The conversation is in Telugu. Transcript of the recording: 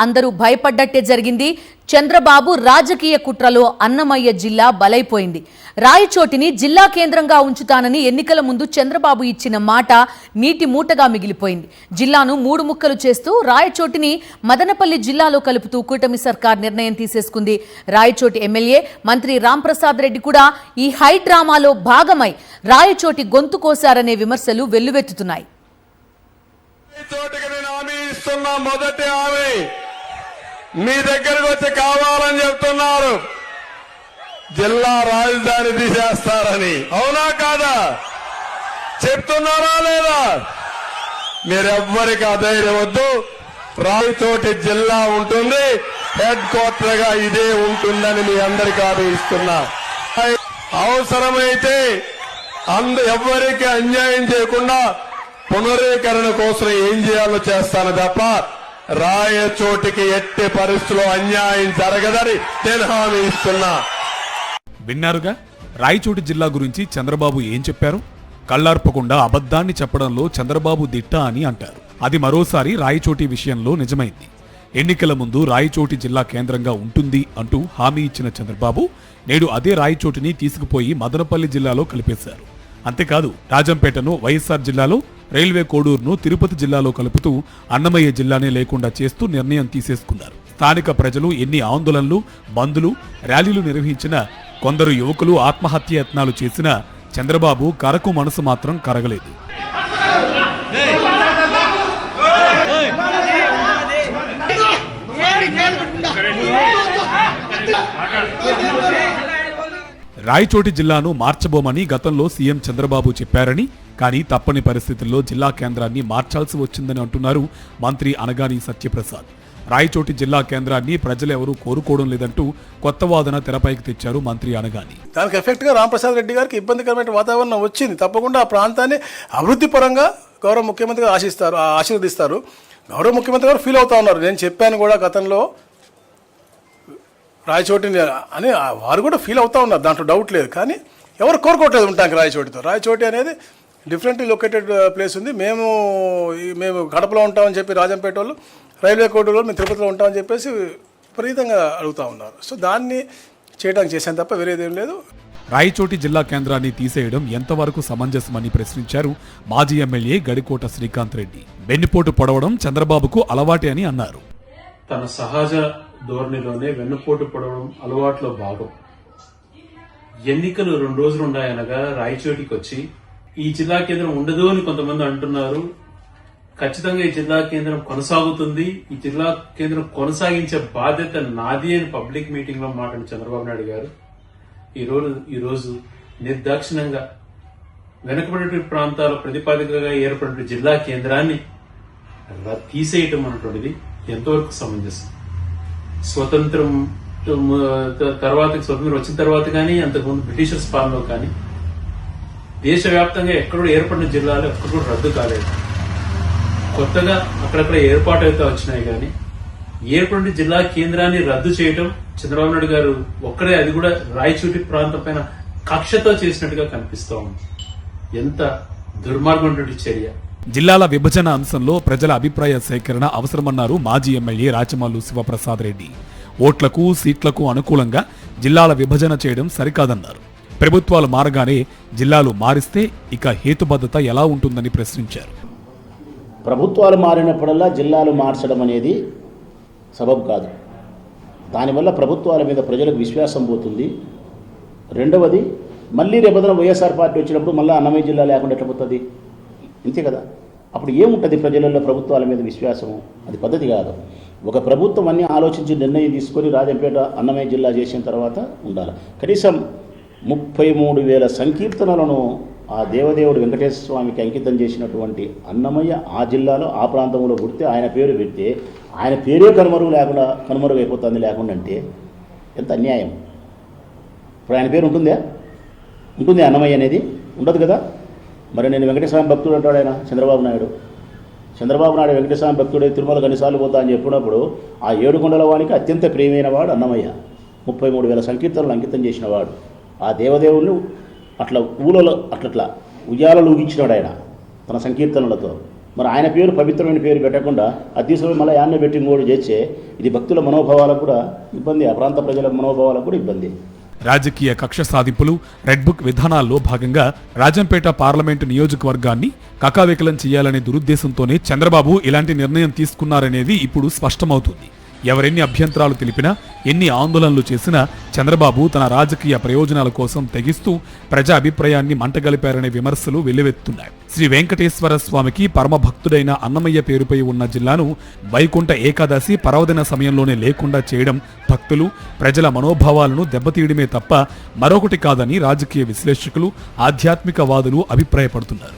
అందరూ భయపడ్డట్టే జరిగింది. చంద్రబాబు రాజకీయ కుట్రలో అన్నమయ్య జిల్లా బలైపోయింది. రాయచోటిని జిల్లా కేంద్రంగా ఉంచుతానని ఎన్నికల ముందు చంద్రబాబు ఇచ్చిన మాట నీటి మూటగా మిగిలిపోయింది. జిల్లాను 3 ముక్కలు చేస్తూ రాయచోటిని మదనపల్లి జిల్లాలో కలుపుతూ కూటమి సర్కార్ నిర్ణయం తీసేసుకుంది. రాయచోటి ఎమ్మెల్యే మంత్రి రాంప్రసాద్ రెడ్డి కూడా ఈ హై డ్రామాలో భాగమై రాయచోటి గొంతు కోశారనే విమర్శలు వెల్లువెత్తుతున్నాయి. మొదటి హామీ మీ దగ్గరకు వచ్చి కావాలని చెప్తున్నారు, జిల్లా రాజధాని తీసేస్తారని. అవునా కాదా? చెప్తున్నారా లేదా? మీరెవ్వరికి అధైర్యం వద్దు. రాయచోటి జిల్లా ఉంటుంది, హెడ్ క్వార్టర్ గా ఇదే ఉంటుందని మీ అందరికీ ఆదేశిస్తున్నా. అవసరమైతే ఎవ్వరికి అన్యాయం చేయకుండా పునరీకరణ కోసం ఏం చేయాలో చేస్తాను తప్ప రాయచోటికి ఎట్టి పరిస్థితుల్లో అన్యాయం జరగదని నేను హామీ ఇస్తున్నా. విన్నారుగా రాయచోటి జిల్లా గురించి చంద్రబాబు ఏం చెప్పారు? కళ్లార్పకుండా అబద్ధాన్ని చెప్పడంలో చంద్రబాబు దిట్ట అని అంటారు. అది మరోసారి రాయచోటి విషయంలో నిజమైంది. ఎన్నికల ముందు రాయచోటి జిల్లా కేంద్రంగా ఉంటుంది అంటూ హామీ ఇచ్చిన చంద్రబాబు నేడు అదే రాయచోటిని తీసుకుపోయి మదనపల్లి జిల్లాలో కలిపేశారు. అంతేకాదు రాజంపేటను వైఎస్ఆర్ జిల్లాలో, రైల్వే కోడూరును తిరుపతి జిల్లాలో కలుపుతూ అన్నమయ్య జిల్లానే లేకుండా చేస్తూ నిర్ణయం తీసేసుకున్నారు. స్థానిక ప్రజలు ఎన్ని ఆందోళనలు, బందులు, ర్యాలీలు నిర్వహించినా, కొందరు యువకులు ఆత్మహత్య యత్నాలు చేసినా చంద్రబాబు కరకు మనసు మాత్రం కరగలేదు. రాయచోటి జిల్లాను మార్చబోమని గతంలో సీఎం చంద్రబాబు చెప్పారని, కానీ తప్పని పరిస్థితుల్లో జిల్లా కేంద్రాన్ని మార్చాల్సి వచ్చిందని అంటున్నారు మంత్రి అనగాని సత్యప్రసాద్. రాయచోటి జిల్లా కేంద్రాన్ని ప్రజలెవరూ కోరుకోవడం లేదంటూ కొత్త వాదన తెరపైకి తెచ్చారు మంత్రి అనగాని. దానికి ఎఫెక్ట్ గా రాంప్రసాద్ రెడ్డి గారికి ఇబ్బందికరమైన వాతావరణం వచ్చింది. తప్పకుండా ఆ ప్రాంతాన్ని అభివృద్ధి పరంగా గౌరవ ముఖ్యమంత్రి గారు ఆశీర్వదిస్తారు. గౌరవ ముఖ్యమంత్రి గారు ఫీల్ అవుతా ఉన్నారు. నేను చెప్పాను కూడా గతంలో రాయచోటిని అని, వారు కూడా ఫీల్ అవుతా ఉన్నారు, దాంట్లో డౌట్ లేదు. కానీ ఎవరు కోరుకోవట్లేదు ఉంటానికి రాయచోటితో. రాయచోటి అనేది డిఫరెంట్లీ లొకేటెడ్ ప్లేస్ ఉంది. మేము కడపలో ఉంటామని చెప్పి రాజంపేట వాళ్ళు, రైల్వే కోడూరులో మేము తిరుపతిలో ఉంటామని చెప్పేసి విపరీతంగా అడుగుతూ ఉన్నారు. సో దాన్ని చేయడానికి చేశాను తప్ప వేరేదేం లేదు. రాయచోటి జిల్లా కేంద్రాన్ని తీసేయడం ఎంతవరకు సమంజసమని ప్రశ్నించారు మాజీ ఎమ్మెల్యే గడికోట శ్రీకాంత్ రెడ్డి. వెన్నుపోటు పొడవడం చంద్రబాబుకు అలవాటే అని అన్నారు. తన సహజ ధోరణిలోనే వెన్నుపోటు పొడవడం అలవాట్లో భాగం. ఎన్నికలు 2 రోజులు ఉన్నాయనగా రాయచోటికి వచ్చి ఈ జిల్లా కేంద్రం ఉండదు అని కొంతమంది అంటున్నారు. ఖచ్చితంగా ఈ జిల్లా కేంద్రం కొనసాగుతుంది, ఈ జిల్లా కేంద్రం కొనసాగించే బాధ్యత నాది అని పబ్లిక్ మీటింగ్ లో మాట్లాడిన చంద్రబాబు నాయుడు గారు ఈరోజు నిర్దాక్షిణ్యంగా వెనుకబడిన ప్రాంతాల ప్రతిపాదికగా ఏర్పడిన జిల్లా కేంద్రాన్ని తీసేయటం అన్నటువంటిది ఎంతవరకు సమంజసం? స్వతంత్రం వచ్చిన తర్వాత కానీ, అంతకుముందు బ్రిటిషర్స్ పాలనలో కానీ దేశవ్యాప్తంగా ఎక్కడో ఏర్పడిన జిల్లాలు ఎక్కడ కూడా రద్దు కాలేదు. కొత్తగా అక్కడక్కడ ఏర్పాటు అయితే వచ్చినాయి. కానీ ఏర్పడిన జిల్లా కేంద్రాన్ని రద్దు చేయడం చంద్రబాబు నాయుడు గారు ఒక్కడే, అది కూడా రాయచోటి ప్రాంతం పైన కక్షతో చేసినట్టుగా కనిపిస్తూ ఉంది. ఎంత దుర్మార్గమైనటువంటి చర్య! జిల్లాల విభజన అంశంలో ప్రజల అభిప్రాయ సేకరణ అవసరమన్నారు మాజీ ఎమ్మెల్యే రాచమల్లు శివప్రసాద్ రెడ్డి. ఓట్లకు, సీట్లకు అనుకూలంగా జిల్లాల విభజన చేయడం సరికాదన్నారు. ప్రభుత్వాలు మారగానే జిల్లాలు మారిస్తే ఇక హేతుబద్ధత ఎలా ఉంటుందని ప్రశ్నించారు. ప్రభుత్వాలు మారినప్పుడల్లా జిల్లాలు మార్చడం అనేది సబబు కాదు. దానివల్ల ప్రభుత్వాల మీద ప్రజలకు విశ్వాసం పోతుంది. రెండవది, మళ్ళీ రేపొద్దున వైఎస్ఆర్ పార్టీ వచ్చినప్పుడు మళ్ళీ అన్నమయ్య జిల్లా లేకుండా ఎట్లా పోతుంది? ఇంతే కదా. అప్పుడు ఏముంటుంది ప్రజలలో ప్రభుత్వాల మీద విశ్వాసము? అది పద్ధతి కాదు. ఒక ప్రభుత్వం అన్ని ఆలోచించి నిర్ణయం తీసుకొని రాజంపేట అన్నమయ్య జిల్లా చేసిన తర్వాత ఉండాలి. కనీసం 33,000 సంకీర్తనలను ఆ దేవదేవుడు వెంకటేశ్వర స్వామికి అంకితం చేసినటువంటి అన్నమయ్య ఆ జిల్లాలో ఆ ప్రాంతంలో పుడితే ఆయన పేరు పెడితే ఆయన పేరే కనుమరుగు అయిపోతుంది లేకుండా అంటే ఎంత అన్యాయం. ఇప్పుడు ఆయన పేరు ఉంటుంది అన్నమయ్య అనేది ఉండదు కదా. మరి నేను వెంకటేశ్వర భక్తుడు అంటాడు ఆయన చంద్రబాబు నాయుడు వెంకటేశ్వర భక్తుడే తిరుమల గనిసార్లు పోతా అని చెప్పినప్పుడు ఆ 7 కొండల వానికి అత్యంత ప్రియమైన వాడు అన్నమయ్య. 33,000 సంకీర్తనలు అంకితం చేసిన వాడు. ఆ దేవదేవుళ్ళు అట్లా ఊళ్ళలో అట్లా ఉయ్యాలలు ఊగించినాడు ఆయన తన సంకీర్తనలతో. మరి ఆయన పేరు పవిత్రమైన పేరు పెట్టకుండా అది తీసుకుని మళ్ళీ యాన్న పెట్టి ఇంకోటి చేస్తే ఇది భక్తుల మనోభావాలకు కూడా ఇబ్బంది, ఆ ప్రాంత ప్రజల మనోభావాలకు కూడా ఇబ్బంది. రాజకీయ కక్ష సాధింపులు, రెడ్ బుక్ విధానాల్లో భాగంగా రాజంపేట పార్లమెంటు నియోజకవర్గాన్ని కకావికలం చేయాలనే దురుద్దేశంతోనే చంద్రబాబు ఇలాంటి నిర్ణయం తీసుకున్నారనేది ఇప్పుడు స్పష్టమవుతుంది. ఎవరెన్ని అభ్యంతరాలు తెలిపినా, ఎన్ని ఆందోళనలు చేసినా చంద్రబాబు తన రాజకీయ ప్రయోజనాల కోసం తెగిస్తూ ప్రజా అభిప్రాయాన్ని మంటగలిపారనే విమర్శలు వెల్లువెత్తున్నాయి. శ్రీ వెంకటేశ్వర స్వామికి పరమ భక్తుడైన అన్నమయ్య పేరుపై ఉన్న జిల్లాను వైకుంఠ ఏకాదశి పర్వదిన సమయంలోనే లేకుండా చేయడం భక్తులు, ప్రజల మనోభావాలను దెబ్బతీయడమే తప్ప మరొకటి కాదని రాజకీయ విశ్లేషకులు, ఆధ్యాత్మికవాదులు అభిప్రాయపడుతున్నారు.